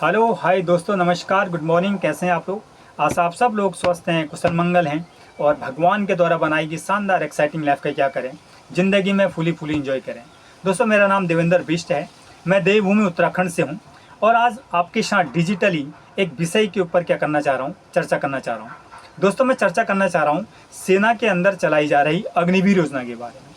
Hello hi दोस्तों, नमस्कार, good morning. कैसे हैं आप लोग? आशा आप सब लोग स्वस्थ हैं, कुशल मंगल हैं और भगवान के द्वारा बनाई गई शानदार एक्साइटिंग लाइफ का क्या करें, ज़िंदगी में फुली एंजॉय करें। दोस्तों, मेरा नाम देवेंद्र बिष्ट है। मैं देवभूमि उत्तराखंड से हूँ और आज आपके साथ डिजिटली एक विषय के ऊपर क्या करना चाह रहा हूँ, चर्चा करना चाह रहा हूँ। दोस्तों, मैं चर्चा करना चाह रहा हूँ सेना के अंदर चलाई जा रही अग्निवीर योजना के बारे में।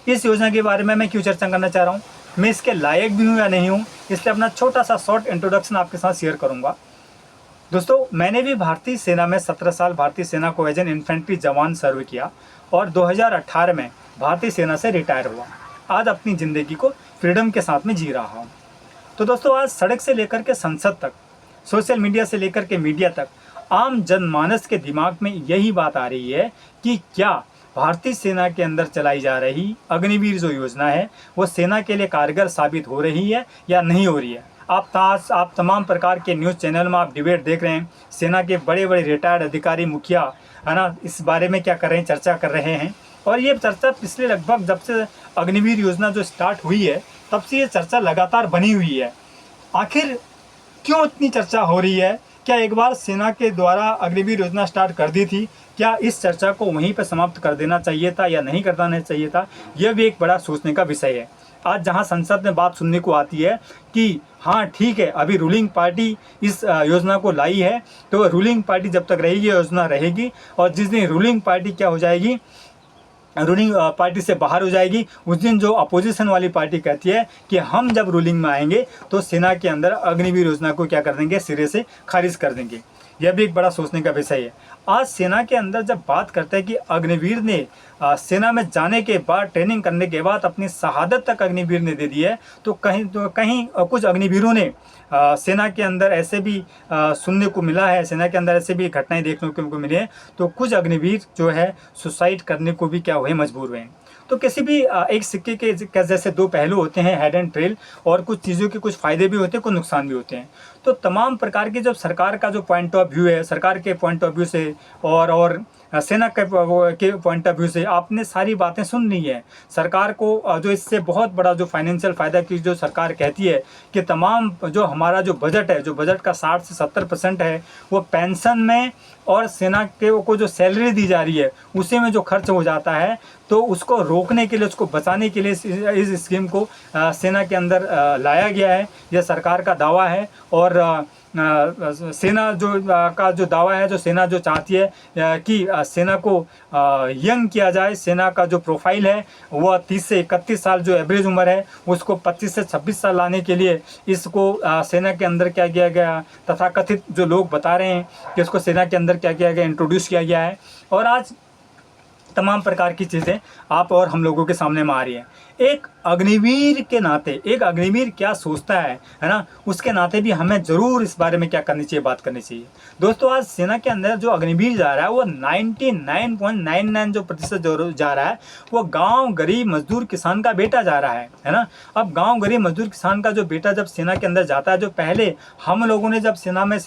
इस योजना के बारे में मैं क्यों चर्चा करना चाह रहा हूँ, मैं इसके लायक भी हूँ या नहीं हूँ, इसलिए अपना छोटा सा शॉर्ट इंट्रोडक्शन आपके साथ शेयर करूँगा। दोस्तों, मैंने भी भारतीय सेना में 17 साल भारतीय सेना को एज एन इन्फेंट्री जवान सर्व किया और 2018 में भारतीय सेना से रिटायर हुआ। आज अपनी ज़िंदगी को फ्रीडम के साथ में जी रहा हूँ। तो दोस्तों, आज सड़क से लेकर के संसद तक, सोशल मीडिया से लेकर के मीडिया तक, आम जनमानस के दिमाग में यही बात आ रही है कि क्या भारतीय सेना के अंदर चलाई जा रही अग्निवीर जो योजना है वो सेना के लिए कारगर साबित हो रही है या नहीं हो रही है। आप तमाम प्रकार के न्यूज़ चैनल में आप डिबेट देख रहे हैं। सेना के बड़े बड़े रिटायर्ड अधिकारी, मुखिया, है ना, इस बारे में क्या कर रहे हैं, चर्चा कर रहे हैं। और ये चर्चा पिछले लगभग जब से अग्निवीर योजना जो स्टार्ट हुई है तब से ये चर्चा लगातार बनी हुई है। आखिर क्यों इतनी चर्चा हो रही है? क्या एक बार सेना के द्वारा अग्निवीर योजना स्टार्ट कर दी थी, क्या इस चर्चा को वहीं पर समाप्त कर देना चाहिए था या नहीं कर देना चाहिए था? यह भी एक बड़ा सोचने का विषय है। आज जहां संसद में बात सुनने को आती है कि हाँ ठीक है, अभी रूलिंग पार्टी इस योजना को लाई है, तो रूलिंग पार्टी जब तक रहेगी योजना रहेगी, और जिस दिन रूलिंग पार्टी क्या हो जाएगी, रूलिंग पार्टी से बाहर हो जाएगी, उस दिन जो अपोजिशन वाली पार्टी कहती है कि हम जब रूलिंग में आएंगे तो सेना के अंदर अग्निवीर योजना को क्या कर देंगे, सिरे से खारिज कर देंगे। यह भी एक बड़ा सोचने का विषय है। आज सेना के अंदर जब बात करते हैं कि अग्निवीर ने सेना में जाने के बाद, ट्रेनिंग करने के बाद अपनी शहादत तक अग्निवीर ने दे दी है, तो कहीं कुछ अग्निवीरों ने सेना के अंदर ऐसे भी सुनने को मिला है, सेना के अंदर ऐसे भी घटनाएं देखने को मिली हैं, तो कुछ अग्निवीर जो है सुसाइड करने को भी क्या हुए, मजबूर हुए हैं। तो किसी भी एक सिक्के के जैसे दो पहलू होते हैं, हेड एंड टेल, और कुछ चीज़ों के कुछ फ़ायदे भी होते हैं, कुछ नुकसान भी होते हैं। तो तमाम प्रकार की जब सरकार का जो पॉइंट ऑफ व्यू है, सरकार के पॉइंट ऑफ व्यू से और सेना के पॉइंट ऑफ व्यू से आपने सारी बातें सुन ली है। सरकार को जो इससे बहुत बड़ा जो फाइनेंशियल फ़ायदा की जो सरकार कहती है कि तमाम जो हमारा जो बजट है, जो बजट का 60 से 70% है वो पेंशन में और सेना के को जो सैलरी दी जा रही है उसी में जो खर्च हो जाता है, तो उसको रोकने के लिए, उसको बचाने के लिए इस स्कीम को सेना के अंदर लाया गया है। यह सरकार का दावा है। और सेना का जो दावा है, जो सेना जो चाहती है कि सेना को यंग किया जाए, सेना का जो प्रोफाइल है वह 30 से 31 साल जो एवरेज उम्र है उसको 25 से 26 साल लाने के लिए इसको सेना के अंदर क्या किया गया, तथाकथित जो लोग बता रहे हैं कि उसको सेना के अंदर क्या किया गया, इंट्रोड्यूस किया गया है। और आज तमाम प्रकार की चीज़ें आप और हम लोगों के सामने में आ रही हैं। एक अग्निवीर के नाते, एक अग्निवीर क्या सोचता है ना, उसके नाते भी हमें ज़रूर इस बारे में क्या करनी चाहिए, बात करनी चाहिए। दोस्तों, आज सेना के अंदर जो अग्निवीर जा रहा है वो 99.99 जो प्रतिशत जो जा रहा है वो गांव गरीब मजदूर किसान का बेटा जा रहा है ना। अब गांव गरीब मजदूर किसान का जो बेटा जब सेना के अंदर जाता है, जो पहले हम लोगों ने जब सेना में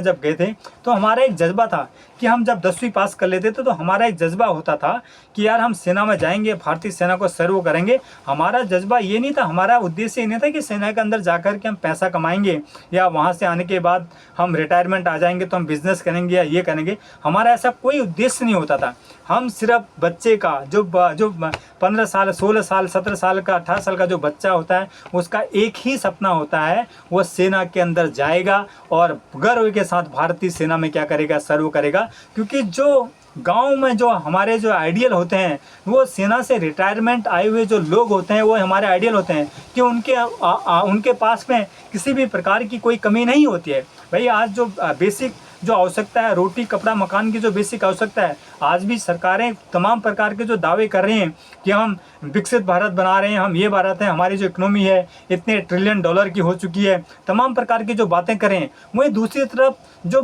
जब गए थे तो हमारा एक जज्बा था कि हम जब 10वीं पास कर लेते थे तो हमारा एक जज्बा होता था कि यार हम सेना में जाएंगे, भारतीय सेना को सर्व करेंगे। हमारा जज्बा ये नहीं था, हमारा उद्देश्य ये नहीं था कि सेना के अंदर जाकर के हम पैसा कमाएंगे या वहाँ से आने के बाद हम रिटायरमेंट आ जाएंगे तो हम बिजनेस करेंगे या ये करेंगे। हमारा ऐसा कोई उद्देश्य नहीं होता था। हम सिर्फ बच्चे का जो 15 साल, 16 साल, 17 साल का, 18 साल का जो बच्चा होता है उसका एक ही सपना होता है, वो सेना के अंदर जाएगा और गर्व के साथ भारतीय सेना में क्या करेगा, सर्व करेगा। क्योंकि जो गांव में जो हमारे जो आइडियल होते हैं, वो सेना से रिटायरमेंट आए हुए जो लोग होते हैं वो हमारे आइडियल होते हैं कि उनके पास में किसी भी प्रकार की कोई कमी नहीं होती है। भाई, आज जो बेसिक जो आवश्यकता है, रोटी कपड़ा मकान की जो बेसिक आवश्यकता है, आज भी सरकारें तमाम प्रकार के जो दावे कर रही हैं कि हम विकसित भारत बना रहे हैं, हम ये भारत है, हमारी जो इकोनॉमी है इतने ट्रिलियन डॉलर की हो चुकी है, तमाम प्रकार की जो बातें करें, वहीं दूसरी तरफ जो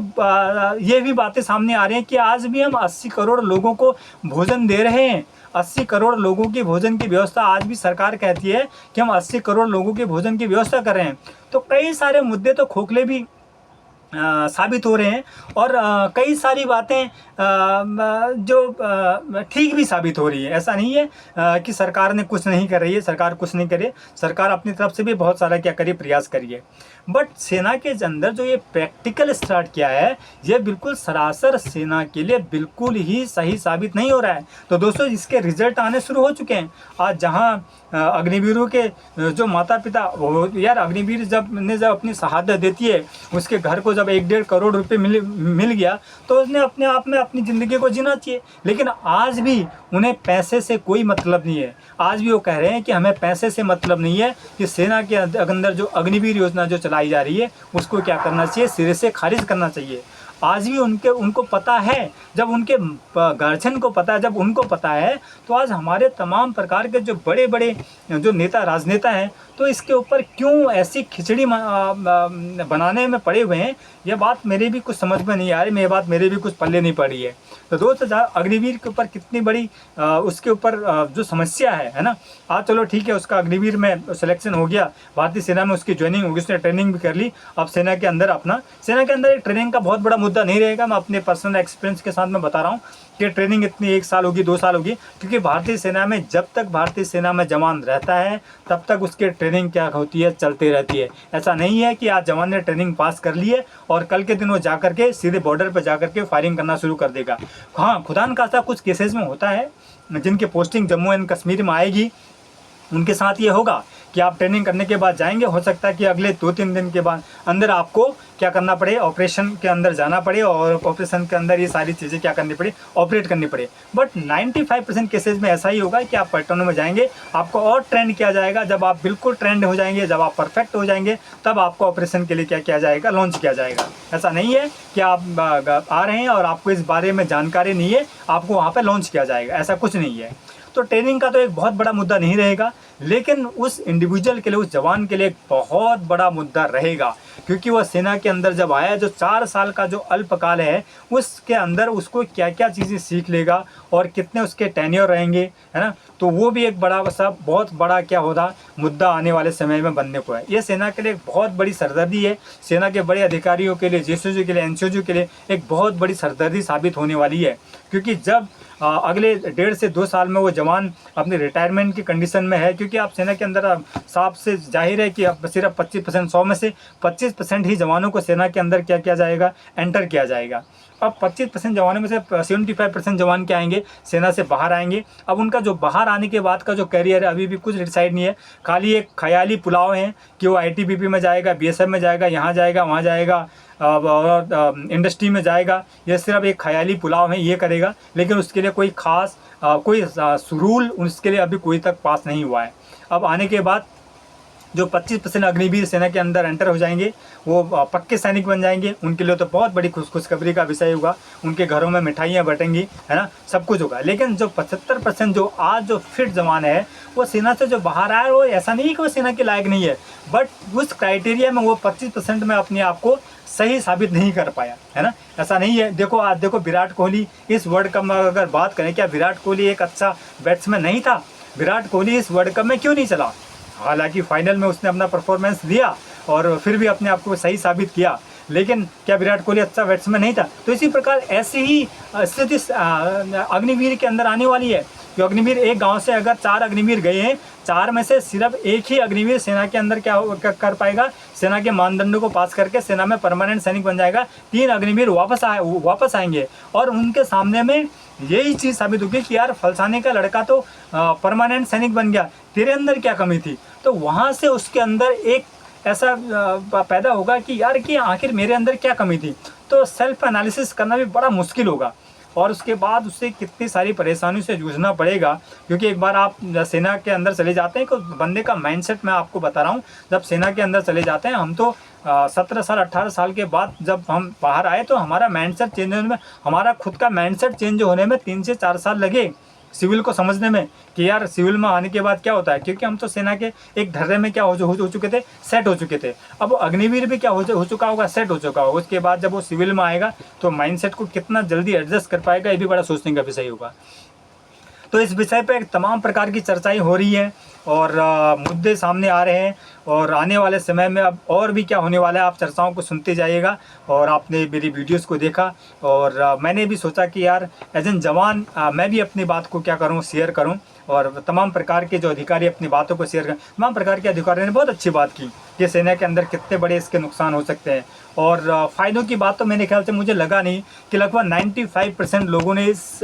ये भी बातें सामने आ रही हैं कि आज भी हम 80 करोड़ लोगों को भोजन दे रहे हैं। 80 करोड़ लोगों की भोजन की व्यवस्था आज भी सरकार कहती है कि हम 80 करोड़ लोगों के भोजन की व्यवस्था कर रहे हैं। तो कई सारे मुद्दे तो खोखले भी साबित हो रहे हैं और कई सारी बातें जो ठीक भी साबित हो रही है। ऐसा नहीं है कि सरकार ने कुछ नहीं कर रही है, सरकार कुछ नहीं करे, सरकार अपनी तरफ से भी बहुत सारा क्या करिए, प्रयास करिए। बट सेना के अंदर जो ये प्रैक्टिकल स्टार्ट किया है, ये बिल्कुल सरासर सेना के लिए बिल्कुल ही सही साबित नहीं हो रहा है। तो दोस्तों इसके रिजल्ट आने शुरू हो चुके हैं। आज जहाँ अग्निवीरों के जो माता पिता, वो यार अग्निवीर जब अपनी शहादत देती है, उसके घर को जब 1-1.5 करोड़ रुपए मिल गया, तो उसने अपने आप में अपनी ज़िंदगी को जीना चाहिए। लेकिन आज भी उन्हें पैसे से कोई मतलब नहीं है। आज भी वो कह रहे हैं कि हमें पैसे से मतलब नहीं है, कि सेना के अंदर जो अग्निवीर योजना जो चलाई जा रही है उसको क्या करना चाहिए, सिरे से खारिज करना चाहिए। आज भी उनको पता है, जब उनके गार्जियन को पता है, जब उनको पता है, तो आज हमारे तमाम प्रकार के जो बड़े बड़े जो नेता राजनेता हैं, तो इसके ऊपर क्यों ऐसी खिचड़ी बनाने में पड़े हुए हैं, ये बात मेरी भी कुछ समझ में नहीं आ रही, ये बात मेरे भी कुछ पल्ले नहीं पड़ी है। तो दोस्त अग्निवीर के ऊपर कितनी बड़ी उसके ऊपर जो समस्या है ना। आज चलो ठीक है, उसका अग्निवीर में सिलेक्शन हो गया, भारतीय सेना में उसकी ज्वाइनिंग होगी, उसने ट्रेनिंग भी कर ली। अब सेना के अंदर एक ट्रेनिंग का बहुत बड़ा मुद्दा नहीं रहेगा। मैं अपने पर्सनल एक्सपीरियंस के साथ में बता रहा हूँ कि ट्रेनिंग इतनी 1 साल होगी, 2 साल होगी, क्योंकि भारतीय सेना में जब तक भारतीय सेना में जवान रहता है तब तक उसकी ट्रेनिंग क्या होती है, चलती रहती है। ऐसा नहीं है कि आज जवान ने ट्रेनिंग पास कर ली है और कल के दिन वो जा करके सीधे बॉर्डर पर जा करके फायरिंग करना शुरू कर देगा। हाँ, खुदा न खास्ता कुछ केसेस में होता है, जिनकी पोस्टिंग जम्मू एंड कश्मीर में आएगी, उनके साथ ये होगा कि आप ट्रेनिंग करने के बाद जाएंगे, हो सकता है कि अगले 2-3 दिन के बाद अंदर आपको क्या करना पड़े, ऑपरेशन के अंदर जाना पड़े, और ऑपरेशन के अंदर ये सारी चीज़ें क्या करनी पड़े, ऑपरेट करनी पड़े। बट 95% केसेस में ऐसा ही होगा कि आप पलटनों में जाएंगे, आपको और ट्रेंड किया जाएगा। जब आप बिल्कुल ट्रेंड हो जाएंगे, जब आप परफेक्ट हो जाएंगे, तब आपको ऑपरेशन के लिए क्या किया जाएगा, लॉन्च किया जाएगा। ऐसा नहीं है कि आप आ रहे हैं और आपको इस बारे में जानकारी नहीं है, आपको वहाँ पर लॉन्च किया जाएगा, ऐसा कुछ नहीं है। तो ट्रेनिंग का तो एक बहुत बड़ा मुद्दा नहीं रहेगा, लेकिन उस इंडिविजुअल के लिए, उस जवान के लिए एक बहुत बड़ा मुद्दा रहेगा, क्योंकि वह सेना के अंदर जब आया, जो 4 साल का जो अल्पकाल है, उसके अंदर उसको क्या क्या चीज़ें सीख लेगा और कितने उसके टेन्योर रहेंगे, है ना। तो वो भी एक बड़ा बहुत बड़ा क्या होगा, मुद्दा आने वाले समय में बनने को है। ये सेना के लिए एक बहुत बड़ी सरदर्दी है। सेना के बड़े अधिकारियों के लिए, जेसीओजी के लिए, एनसीओजी के लिए एक बहुत बड़ी सरदर्दी साबित होने वाली है, क्योंकि जब अगले 1.5 से 2 साल में वो जवान अपनी रिटायरमेंट की कंडीशन में है, क्योंकि आप सेना के अंदर साफ से जाहिर है कि अब सिर्फ 25%, 100 में से 25% ही जवानों को सेना के अंदर क्या किया जाएगा, एंटर किया जाएगा। अब 25% जवानों में से 75% जवान क्या आएंगे, सेना से बाहर आएंगे। अब उनका जो बाहर आने के बाद का जो करियर है, अभी भी कुछ डिसाइड नहीं है, खाली एक ख्याली पुलाव है कि वो आईटीबीपी में जाएगा, बीएसएफ में जाएगा, यहाँ जाएगा, वहाँ जाएगा, और इंडस्ट्री में जाएगा। ये सिर्फ एक ख्याली पुलाव है, ये करेगा, लेकिन उसके लिए कोई ख़ास कोई रूल उसके लिए अभी कोई तक पास नहीं हुआ है। अब आने के बाद जो 25% अग्निवीर सेना के अंदर एंटर हो जाएंगे, वो पक्के सैनिक बन जाएंगे। उनके लिए तो बहुत बड़ी खुशखबरी का विषय होगा, उनके घरों में मिठाइयाँ बटेंगी, है ना, सब कुछ होगा। लेकिन जो 75% जो आज जो फिट जवान है, वो सेना से जो बाहर आया, वो ऐसा नहीं है कि वो सेना के लायक नहीं है, बट उस क्राइटेरिया में वो 25% में अपने आप को सही साबित नहीं कर पाया, है ना। ऐसा नहीं है। देखो आज देखो विराट कोहली, इस वर्ल्ड कप में अगर बात करें, क्या विराट कोहली एक अच्छा बैट्समैन नहीं था? विराट कोहली इस वर्ल्ड कप में क्यों नहीं चला? हालांकि फाइनल में उसने अपना परफॉर्मेंस दिया और फिर भी अपने आप को सही साबित किया, लेकिन क्या विराट कोहली अच्छा बैट्समैन नहीं था? तो इसी प्रकार ऐसी ही स्थिति अग्निवीर के अंदर आने वाली है कि अग्निवीर, एक गांव से अगर 4 अग्निवीर गए हैं, 4 में से सिर्फ एक ही अग्निवीर सेना के अंदर क्या कर पाएगा, सेना के मानदंडों को पास करके सेना में परमानेंट सैनिक बन जाएगा। 3 अग्निवीर वापस आएंगे और उनके सामने में यही चीज़ साबित होगी कि यार फलसाने का लड़का तो परमानेंट सैनिक बन गया, तेरे अंदर क्या कमी थी? तो वहाँ से उसके अंदर एक ऐसा पैदा होगा कि यार कि आखिर मेरे अंदर क्या कमी थी। तो सेल्फ एनालिसिस करना भी बड़ा मुश्किल होगा, और उसके बाद उससे कितनी सारी परेशानियों से जूझना पड़ेगा, क्योंकि एक बार आप सेना के अंदर चले जाते हैं, तो बंदे का माइंडसेट मैं आपको बता रहा हूँ, जब सेना के अंदर चले जाते हैं, हम तो 17 साल 18 साल के बाद जब हम बाहर आए, तो हमारा माइंडसेट चेंज होने में, हमारा खुद का माइंडसेट चेंज होने में 3 से 4 साल लगे सिविल को समझने में, कि यार सिविल में आने के बाद क्या होता है, क्योंकि हम तो सेना के एक ढर्रे में क्या हो चुके थे, सेट हो चुके थे। अब अग्निवीर भी क्या हो चुका होगा, सेट हो चुका होगा। उसके बाद जब वो सिविल में आएगा तो माइंडसेट को कितना जल्दी एडजस्ट कर पाएगा, ये भी बड़ा सोचने का विषय होगा। तो इस विषय पर तमाम प्रकार की चर्चाएं हो रही हैं, और मुद्दे सामने आ रहे हैं, और आने वाले समय में अब और भी क्या होने वाला है आप चर्चाओं को सुनते जाइएगा। और आपने मेरी वीडियोस को देखा, और मैंने भी सोचा कि यार एज एन जवान मैं भी अपनी बात को क्या करूं, शेयर करूं, और तमाम प्रकार के जो अधिकारी अपनी बातों को शेयर करें। तमाम प्रकार के अधिकारियों ने बहुत अच्छी बात की कि सेना के अंदर कितने बड़े इसके नुकसान हो सकते हैं। और फ़ायदों की बात तो मेरे ख्याल से मुझे लगा नहीं कि लगभग 95% लोगों ने इस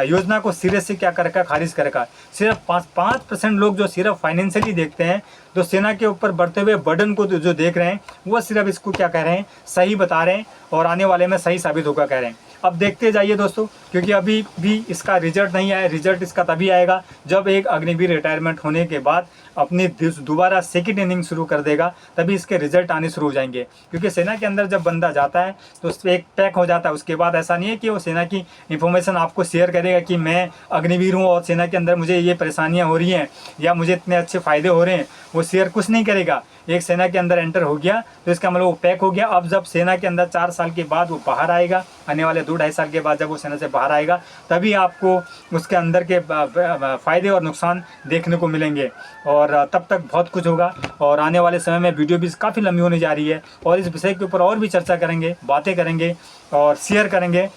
योजना को सिरे से क्या कर रखा, खारिज कर रखा। सिर्फ 5% लोग जो सिर्फ फाइनेंशियली देखते हैं, जो सेना के ऊपर बढ़ते हुए बर्डन को जो देख रहे हैं, वो सिर्फ इसको क्या कह रहे हैं, सही बता रहे हैं, और आने वाले में सही साबित होगा कह रहे हैं। अब देखते जाइए दोस्तों, क्योंकि अभी भी इसका रिजल्ट नहीं आया। रिजल्ट इसका तभी आएगा जब एक अग्निवीर रिटायरमेंट होने के बाद अपनी दोबारा सेकंड इनिंग शुरू कर देगा, तभी इसके रिजल्ट आने शुरू हो जाएंगे। क्योंकि सेना के अंदर जब बंदा जाता है तो उस पर एक पैक हो जाता है। उसके बाद ऐसा नहीं है कि वो सेना की इन्फॉर्मेशन आपको शेयर करेगा कि मैं अग्निवीर हूँ और सेना के अंदर मुझे ये परेशानियाँ हो रही हैं या मुझे इतने अच्छे फ़ायदे हो रहे हैं। वो शेयर कुछ नहीं करेगा। एक सेना के अंदर एंटर हो गया तो इसका मतलब वो पैक हो गया। अब जब सेना के अंदर 4 साल के बाद वो बाहर आएगा, आने वाले 2-2.5 साल के बाद जब वो सेना से बाहर आएगा, तभी आपको उसके अंदर के फ़ायदे और नुकसान देखने को मिलेंगे। और तब तक बहुत कुछ होगा, और आने वाले समय में वीडियो भी काफ़ी लंबी होने जा रही है, और इस विषय के ऊपर और भी चर्चा करेंगे, बातें करेंगे और शेयर करेंगे।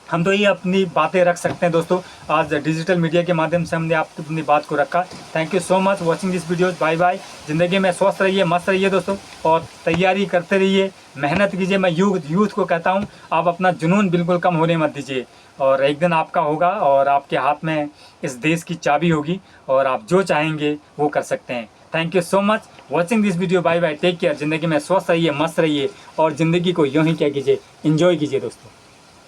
हम तो ये अपनी बातें रख सकते हैं दोस्तों। आज डिजिटल मीडिया के माध्यम से हमने आपकी अपनी बात को रखा। Thank you so much watching this videos. Bye bye. ज़िंदगी में स्वस्थ रहिए, मस्त रहिए दोस्तों, और तैयारी करते रहिए, मेहनत कीजिए। मैं यूथ को कहता हूँ, आप अपना जुनून बिल्कुल कम होने मत दीजिए, और एक दिन आपका होगा, और आपके हाथ में इस देश की चाबी होगी, और आप जो चाहेंगे वो कर सकते हैं। Thank you so much watching this video. Bye bye, take care. ज़िंदगी में स्वस्थ रहिए, मस्त रहिए, और ज़िंदगी को यूँ ही क्या कीजिए, एंजॉय कीजिए दोस्तों।